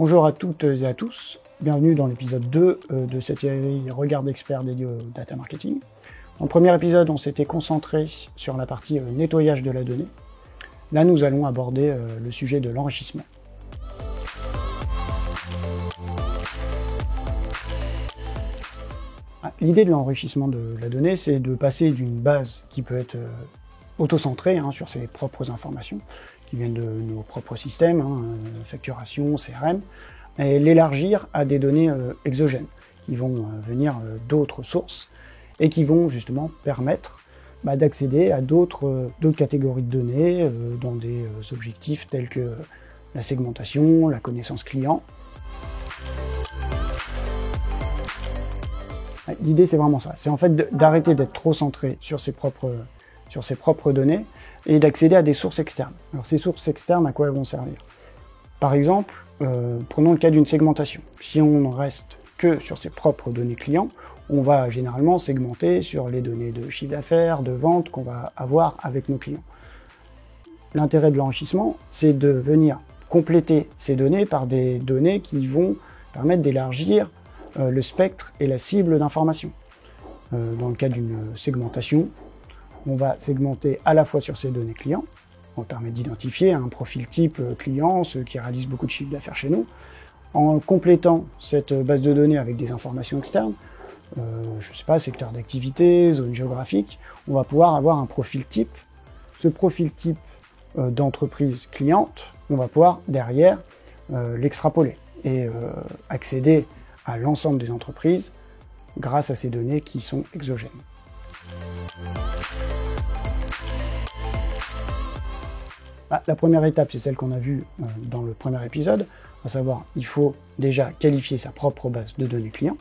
Bonjour à toutes et à tous, bienvenue dans l'épisode 2 de cette série Regard d'expert dédiée au data marketing. Dans le premier épisode, on s'était concentré sur la partie nettoyage de la donnée. Là, nous allons aborder le sujet de l'enrichissement. L'idée de l'enrichissement de la donnée, c'est de passer d'une base qui peut être auto-centrée sur ses propres informations, qui viennent de nos propres systèmes, facturation, CRM, et l'élargir à des données exogènes, qui vont venir d'autres sources, et qui vont justement permettre d'accéder à d'autres catégories de données dans des objectifs tels que la segmentation, la connaissance client. L'idée, c'est vraiment ça. C'est en fait d'arrêter d'être trop centré sur ses propres données et d'accéder à des sources externes. Alors, ces sources externes, à quoi elles vont servir? Par exemple, prenons le cas d'une segmentation. Si on ne reste que sur ses propres données clients, on va généralement segmenter sur les données de chiffre d'affaires, de vente qu'on va avoir avec nos clients. L'intérêt de l'enrichissement, c'est de venir compléter ces données par des données qui vont permettre d'élargir le spectre et la cible d'information. Dans le cas d'une segmentation, on va segmenter à la fois sur ces données clients, on permet d'identifier un profil type client, ceux qui réalisent beaucoup de chiffre d'affaires chez nous, en complétant cette base de données avec des informations externes, je ne sais pas, secteur d'activité, zone géographique, on va pouvoir avoir un profil type. Ce profil type d'entreprise cliente, on va pouvoir derrière l'extrapoler et accéder à l'ensemble des entreprises grâce à ces données qui sont exogènes. La première étape, c'est celle qu'on a vue dans le premier épisode, à savoir, il faut déjà qualifier sa propre base de données clients.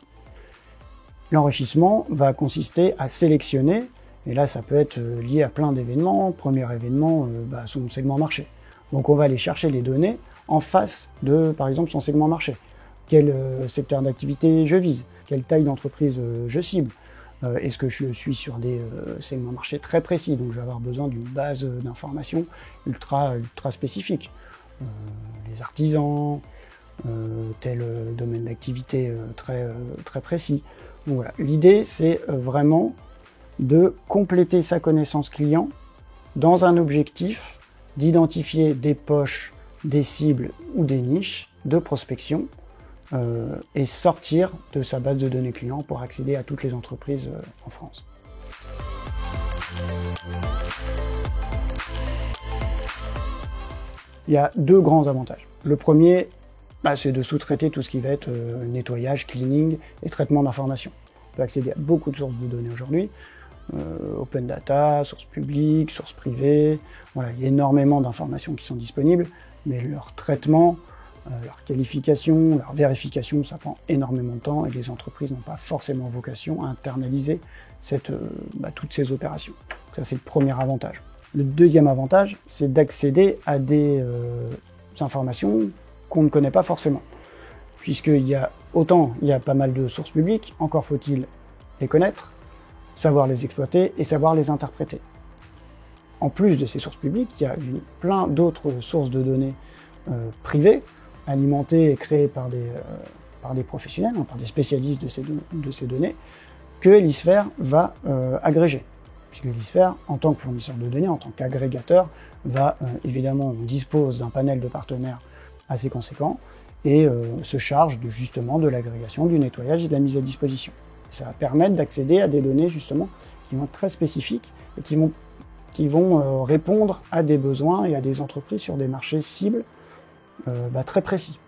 L'enrichissement va consister à sélectionner, et là ça peut être lié à plein d'événements. Premier événement, son segment marché. Donc on va aller chercher les données en face de, par exemple, son segment marché. Quel secteur d'activité je vise, quelle taille d'entreprise je cible. Est-ce que je suis sur des segments marché très précis, donc je vais avoir besoin d'une base d'informations ultra spécifique. Les artisans, tel domaine d'activité très précis. Donc voilà. L'idée, c'est vraiment de compléter sa connaissance client dans un objectif d'identifier des poches, des cibles ou des niches de prospection et sortir de sa base de données clients pour accéder à toutes les entreprises en France. Il y a deux grands avantages. Le premier, c'est de sous-traiter tout ce qui va être nettoyage, cleaning et traitement d'informations. On peut accéder à beaucoup de sources de données aujourd'hui, open data, sources publiques, sources privées. Voilà, il y a énormément d'informations qui sont disponibles, mais leur traitement, leur qualification, leur vérification, ça prend énormément de temps et les entreprises n'ont pas forcément vocation à internaliser toutes ces opérations. Donc ça, c'est le premier avantage. Le deuxième avantage, c'est d'accéder à des informations qu'on ne connaît pas forcément. Puisqu'il y a pas mal de sources publiques, encore faut-il les connaître, savoir les exploiter et savoir les interpréter. En plus de ces sources publiques, il y a plein d'autres sources de données privées, alimentées et créées par des professionnels, par des spécialistes de ces données, que Elisphère va agréger. Puisque Elisphère, en tant que fournisseur de données, en tant qu'agrégateur, évidemment, dispose d'un panel de partenaires assez conséquent et se charge justement de l'agrégation, du nettoyage et de la mise à disposition. Ça va permettre d'accéder à des données justement qui vont être très spécifiques et qui vont répondre à des besoins et à des entreprises sur des marchés cibles très précis.